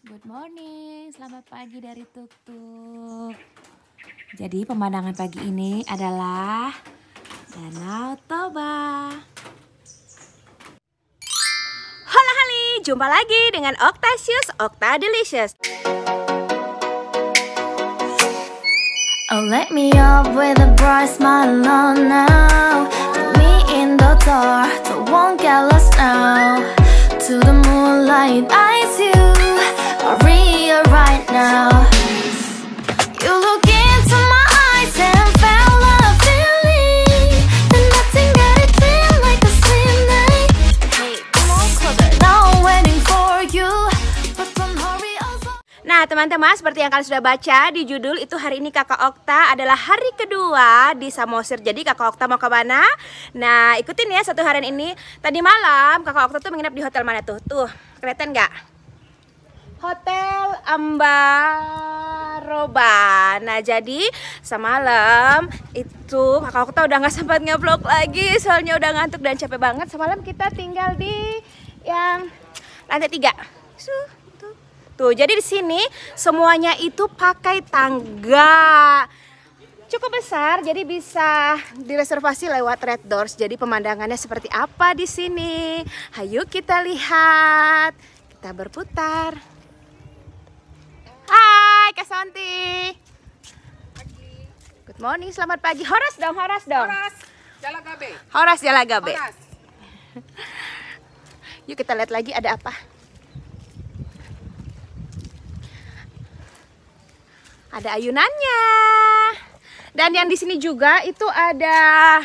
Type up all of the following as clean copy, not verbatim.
Good morning, selamat pagi dari Tuk-Tuk. Jadi pemandangan pagi ini adalah Danau Toba. Halo Hali, jumpa lagi dengan Octasius, Octa Delicious. Oh, let me up with a bright smile on now. Put me in the dark, so won't get lost now. To the moonlight, eyes you, Maria right now. You look into my eyes and felt a feeling that nothing got it feel like a slim night. Hey, come on closer, now I'm waiting for you, but don't hurry also. Nah teman-teman, seperti yang kalian sudah baca di judul itu, hari ini kakak Okta adalah hari kedua di Samosir. Jadi kakak Okta mau ke mana? Nah ikutin ya satu harian ini. Tadi malam kakak Okta tuh menginap di hotel mana tuh? Tuh, kelihatan nggak? Hotel Ambaroba. Nah jadi semalam itu kakak Okta udah nggak sempat nge-vlog lagi, soalnya udah ngantuk dan capek banget. Semalam kita tinggal di yang lantai 3. Tuh, jadi di sini semuanya itu pakai tangga cukup besar, jadi bisa direservasi lewat Red Doors. Jadi pemandangannya seperti apa di sini? Hayu kita lihat. Kita berputar. Hai Kak Santi. Good morning, selamat pagi. Horas dong, horas dong. Horas Jalagabe. Horas Jalagabe. Horas. Yuk kita lihat lagi ada apa. Ada ayunannya. Dan yang di sini juga itu ada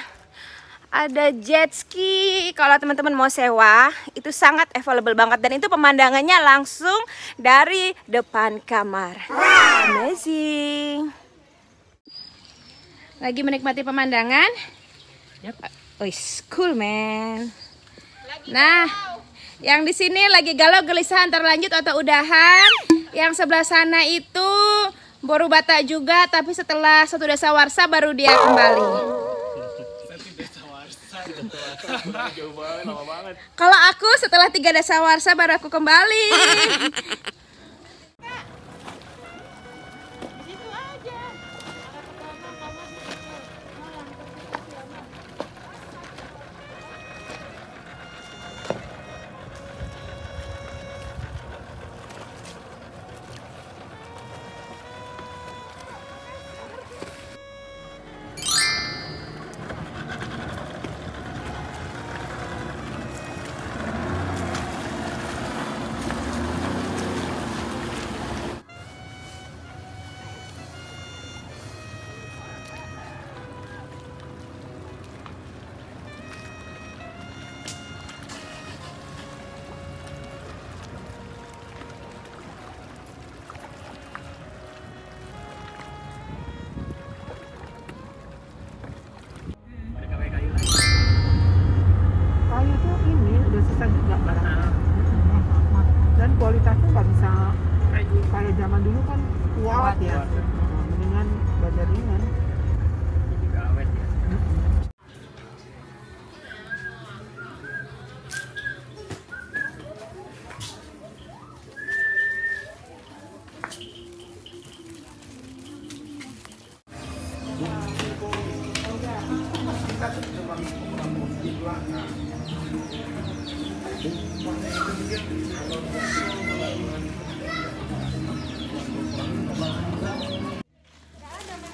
jet ski. Kalau teman-teman mau sewa, itu sangat available banget, dan itu pemandangannya langsung dari depan kamar. Amazing. Lagi menikmati pemandangan. Wih, cool man. Nah, yang di sini lagi galau gelisah antara lanjut atau udahan. Yang sebelah sana itu baru bata juga, tapi setelah satu dasawarsa baru dia kembali. Kalau aku setelah 3 dasawarsa baru aku kembali. Kayu tuh ini udah susah juga barangnya. Dan kualitasnya nggak bisa kayak zaman dulu kan kuat ya. Mendingan baja ringan.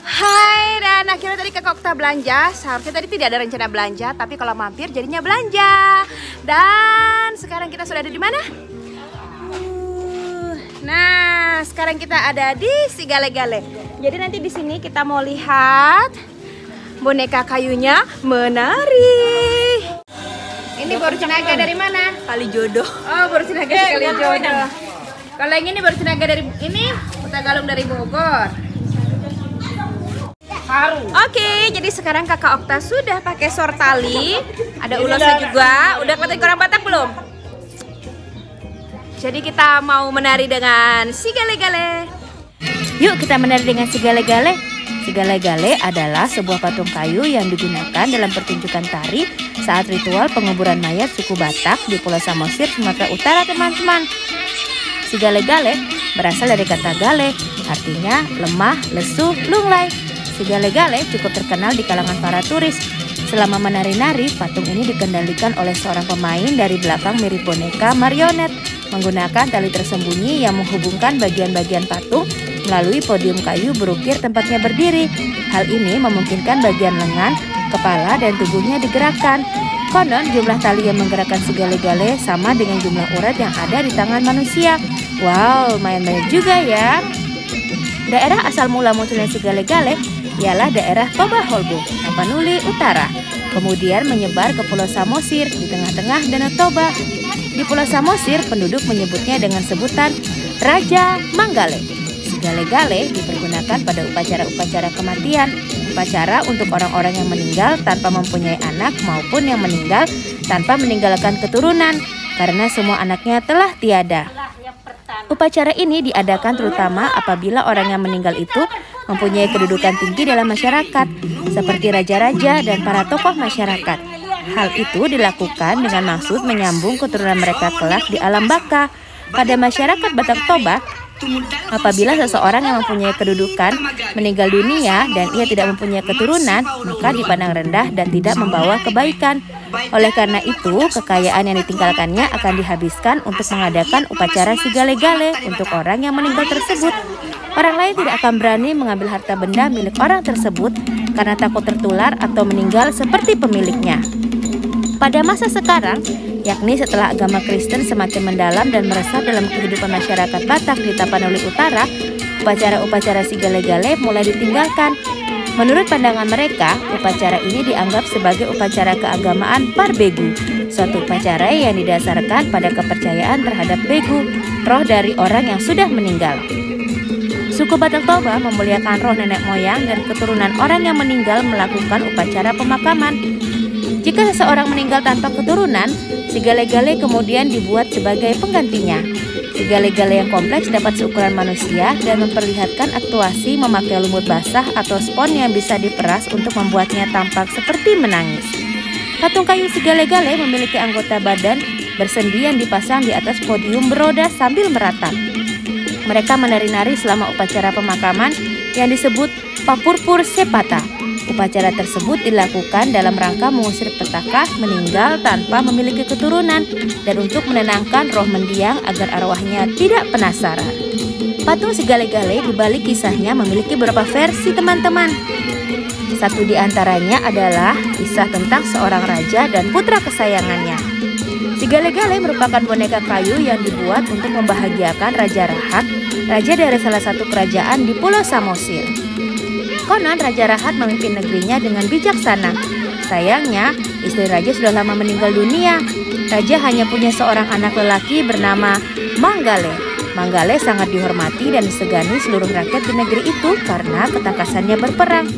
Hai, dan akhirnya tadi kakak Okta belanja. Seharusnya tadi tidak ada rencana belanja, tapi kalau mampir jadinya belanja. Dan sekarang kita sudah ada di mana? Nah, sekarang kita ada di Si Gale-Gale. Jadi nanti di sini kita mau lihat boneka kayunya menari. Ini baru Cinaga dari mana? Kalijodo. Oh, baru Cinaga dari Kalijodo. Kalau yang ini baru Cinaga dari ini, Kota Galung dari Bogor. Oke, jadi sekarang kakak Okta sudah pakai sortali, ada ulosnya juga. Udah kelihatan orang Batak belum? Jadi kita mau menari dengan Si Gale-Gale. Yuk kita menari dengan Si Gale-Gale. Si Gale-Gale adalah sebuah patung kayu yang digunakan dalam pertunjukan tari saat ritual penguburan mayat suku Batak di Pulau Samosir, Sumatera Utara, teman-teman. Si Sigale-gale berasal dari kata gale, artinya lemah, lesu, lunglai. Sigale-gale cukup terkenal di kalangan para turis. Selama menari-nari, patung ini dikendalikan oleh seorang pemain dari belakang mirip boneka marionet, menggunakan tali tersembunyi yang menghubungkan bagian-bagian patung melalui podium kayu berukir tempatnya berdiri. Hal ini memungkinkan bagian lengan, kepala, dan tubuhnya digerakkan. Konon jumlah tali yang menggerakkan sigale-gale sama dengan jumlah urat yang ada di tangan manusia. Wow, lumayan banyak juga ya. Daerah asal mula munculnya sigale-gale ialah daerah Toba Holbox, Tapanuli Utara. Kemudian menyebar ke Pulau Samosir di tengah-tengah Danau Toba. Di Pulau Samosir, penduduk menyebutnya dengan sebutan Raja Manggale. Sigale-gale dipergunakan pada upacara-upacara kematian, upacara untuk orang-orang yang meninggal tanpa mempunyai anak maupun yang meninggal tanpa meninggalkan keturunan karena semua anaknya telah tiada. Upacara ini diadakan terutama apabila orang yang meninggal itu mempunyai kedudukan tinggi dalam masyarakat, seperti raja-raja dan para tokoh masyarakat. Hal itu dilakukan dengan maksud menyambung keturunan mereka kelak di alam baka. Pada masyarakat Batak Toba, apabila seseorang yang mempunyai kedudukan meninggal dunia dan ia tidak mempunyai keturunan, maka dipandang rendah dan tidak membawa kebaikan. Oleh karena itu, kekayaan yang ditinggalkannya akan dihabiskan untuk mengadakan upacara sigale-gale untuk orang yang meninggal tersebut. Orang lain tidak akan berani mengambil harta benda milik orang tersebut karena takut tertular atau meninggal seperti pemiliknya. Pada masa sekarang, yakni setelah agama Kristen semakin mendalam dan meresap dalam kehidupan masyarakat Batak di Tapanuli Utara, upacara-upacara sigale-gale mulai ditinggalkan. Menurut pandangan mereka, upacara ini dianggap sebagai upacara keagamaan Parbegu, suatu upacara yang didasarkan pada kepercayaan terhadap begu, roh dari orang yang sudah meninggal. Suku Batak Toba memuliakan roh nenek moyang dan keturunan orang yang meninggal melakukan upacara pemakaman. Jika seseorang meninggal tanpa keturunan, sigale-gale kemudian dibuat sebagai penggantinya. Sigale-gale yang kompleks dapat seukuran manusia dan memperlihatkan aktuasi memakai lumut basah atau spons yang bisa diperas untuk membuatnya tampak seperti menangis. Patung kayu sigale-gale memiliki anggota badan bersendi yang dipasang di atas podium beroda sambil meratap. Mereka menari-nari selama upacara pemakaman yang disebut Papurpur Sepata. Upacara tersebut dilakukan dalam rangka mengusir petaka meninggal tanpa memiliki keturunan dan untuk menenangkan roh mendiang agar arwahnya tidak penasaran. Patung sigale-gale di balik kisahnya memiliki beberapa versi teman-teman. Satu di antaranya adalah kisah tentang seorang raja dan putra kesayangannya. Sigale-gale merupakan boneka kayu yang dibuat untuk membahagiakan Raja Rahat, raja dari salah satu kerajaan di Pulau Samosir. Konon Raja Rahat memimpin negerinya dengan bijaksana. Sayangnya, istri raja sudah lama meninggal dunia. Raja hanya punya seorang anak lelaki bernama Manggale. Manggale sangat dihormati dan disegani seluruh rakyat di negeri itu karena ketangkasannya berperang.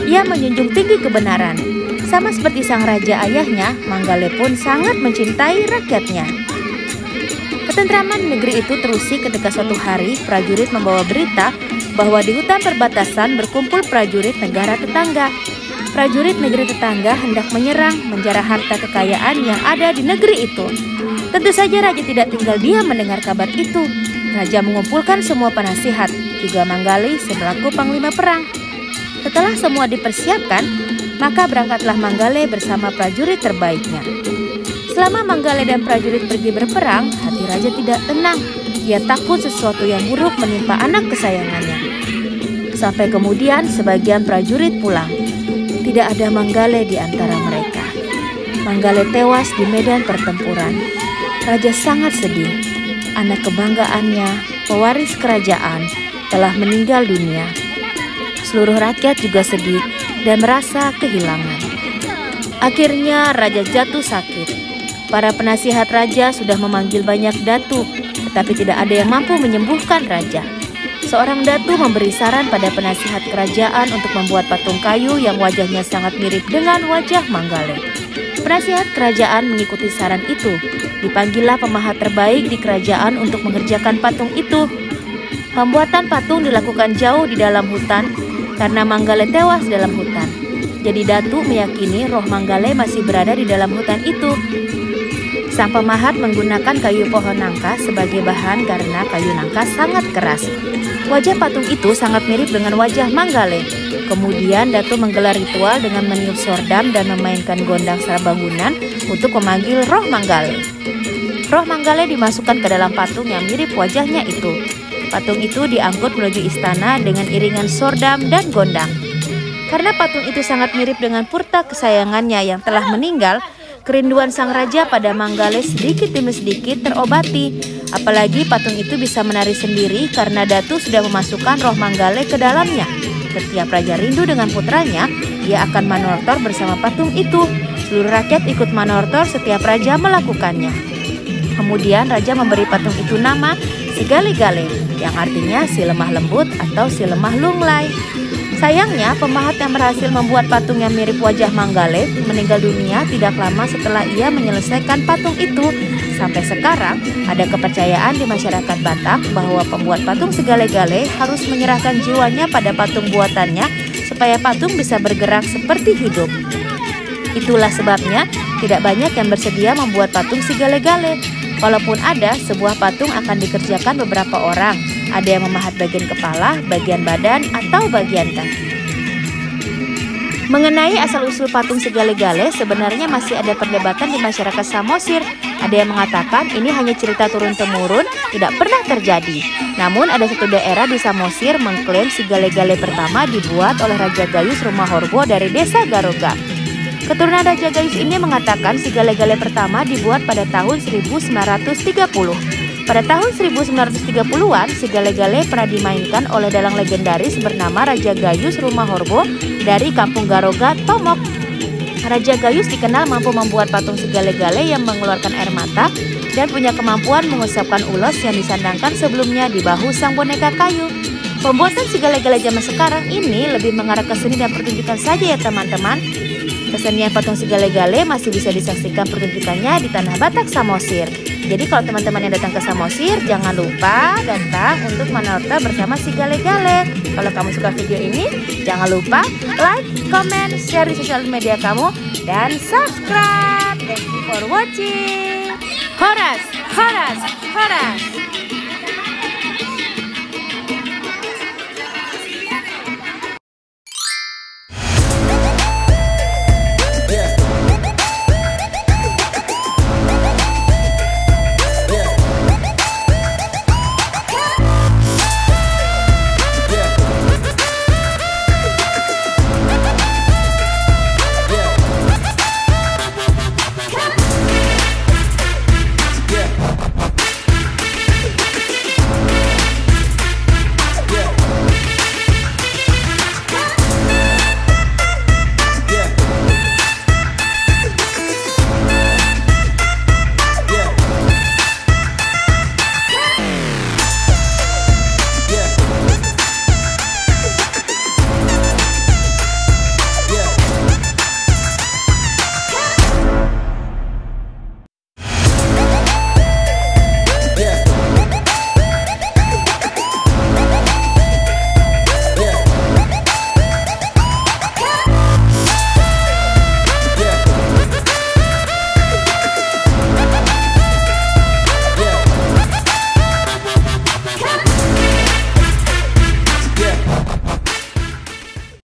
Ia menjunjung tinggi kebenaran. Sama seperti sang raja ayahnya, Manggale pun sangat mencintai rakyatnya. Ketentraman negeri itu terusik ketika suatu hari prajurit membawa berita bahwa di hutan perbatasan berkumpul prajurit negara tetangga. Prajurit negeri tetangga hendak menyerang, menjarah harta kekayaan yang ada di negeri itu. Tentu saja raja tidak tinggal diam mendengar kabar itu. Raja mengumpulkan semua penasihat, juga Manggale selaku panglima perang. Setelah semua dipersiapkan, maka berangkatlah Manggale bersama prajurit terbaiknya. Selama Manggale dan prajurit pergi berperang, hati raja tidak tenang. Ia takut sesuatu yang buruk menimpa anak kesayangannya. Sampai kemudian sebagian prajurit pulang. Tidak ada Manggale di antara mereka. Manggale tewas di medan pertempuran. Raja sangat sedih. Anak kebanggaannya, pewaris kerajaan, telah meninggal dunia. Seluruh rakyat juga sedih dan merasa kehilangan. Akhirnya raja jatuh sakit. Para penasihat raja sudah memanggil banyak datu, tetapi tidak ada yang mampu menyembuhkan raja. Seorang datu memberi saran pada penasihat kerajaan untuk membuat patung kayu yang wajahnya sangat mirip dengan wajah Manggale. Penasihat kerajaan mengikuti saran itu. Dipanggillah pemahat terbaik di kerajaan untuk mengerjakan patung itu. Pembuatan patung dilakukan jauh di dalam hutan karena Manggale tewas dalam hutan. Jadi datu meyakini roh Manggale masih berada di dalam hutan itu. Sang pemahat menggunakan kayu pohon nangka sebagai bahan karena kayu nangka sangat keras. Wajah patung itu sangat mirip dengan wajah Manggale. Kemudian Datu menggelar ritual dengan meniup sordam dan memainkan gondang sarbangunan untuk memanggil roh Manggale. Roh Manggale dimasukkan ke dalam patung yang mirip wajahnya itu. Patung itu diangkut menuju istana dengan iringan sordam dan gondang. Karena patung itu sangat mirip dengan Purta kesayangannya yang telah meninggal, kerinduan sang raja pada Manggale sedikit demi sedikit terobati. Apalagi patung itu bisa menari sendiri karena Datu sudah memasukkan roh Manggale ke dalamnya. Setiap raja rindu dengan putranya, dia akan manortor bersama patung itu. Seluruh rakyat ikut manortor setiap raja melakukannya. Kemudian raja memberi patung itu nama Sigale-gale, yang artinya si lemah lembut atau si lemah lunglai. Sayangnya, pemahat yang berhasil membuat patung yang mirip wajah Manggale meninggal dunia tidak lama setelah ia menyelesaikan patung itu. Sampai sekarang, ada kepercayaan di masyarakat Batak bahwa pembuat patung Sigale-gale harus menyerahkan jiwanya pada patung buatannya supaya patung bisa bergerak seperti hidup. Itulah sebabnya tidak banyak yang bersedia membuat patung Sigale-gale. Walaupun ada, sebuah patung akan dikerjakan beberapa orang. Ada yang memahat bagian kepala, bagian badan, atau bagian kaki. Mengenai asal-usul patung Sigale-gale, sebenarnya masih ada perdebatan di masyarakat Samosir. Ada yang mengatakan ini hanya cerita turun-temurun, tidak pernah terjadi. Namun ada satu daerah di Samosir mengklaim Sigale-gale pertama dibuat oleh Raja Gayus Rumahorbo dari desa Garoga. Keturunan Raja Gayus ini mengatakan Sigale-gale pertama dibuat pada tahun 1930. Pada tahun 1930-an, Sigale-gale pernah dimainkan oleh dalang legendaris bernama Raja Gayus Rumahorbo dari kampung Garoga, Tomok. Raja Gayus dikenal mampu membuat patung Sigale-gale yang mengeluarkan air mata dan punya kemampuan mengusapkan ulos yang disandangkan sebelumnya di bahu sang boneka kayu. Pembuatan Sigale-gale zaman sekarang ini lebih mengarah ke seni dan pertunjukan saja ya teman-teman. Kesenian patung Sigale-gale masih bisa disaksikan pertunjukannya di Tanah Batak Samosir. Jadi kalau teman-teman yang datang ke Samosir, jangan lupa datang untuk manortor bersama Sigale-gale. Kalau kamu suka video ini, jangan lupa like, comment, share di sosial media kamu, dan subscribe. Thank you for watching. Horas, horas, horas.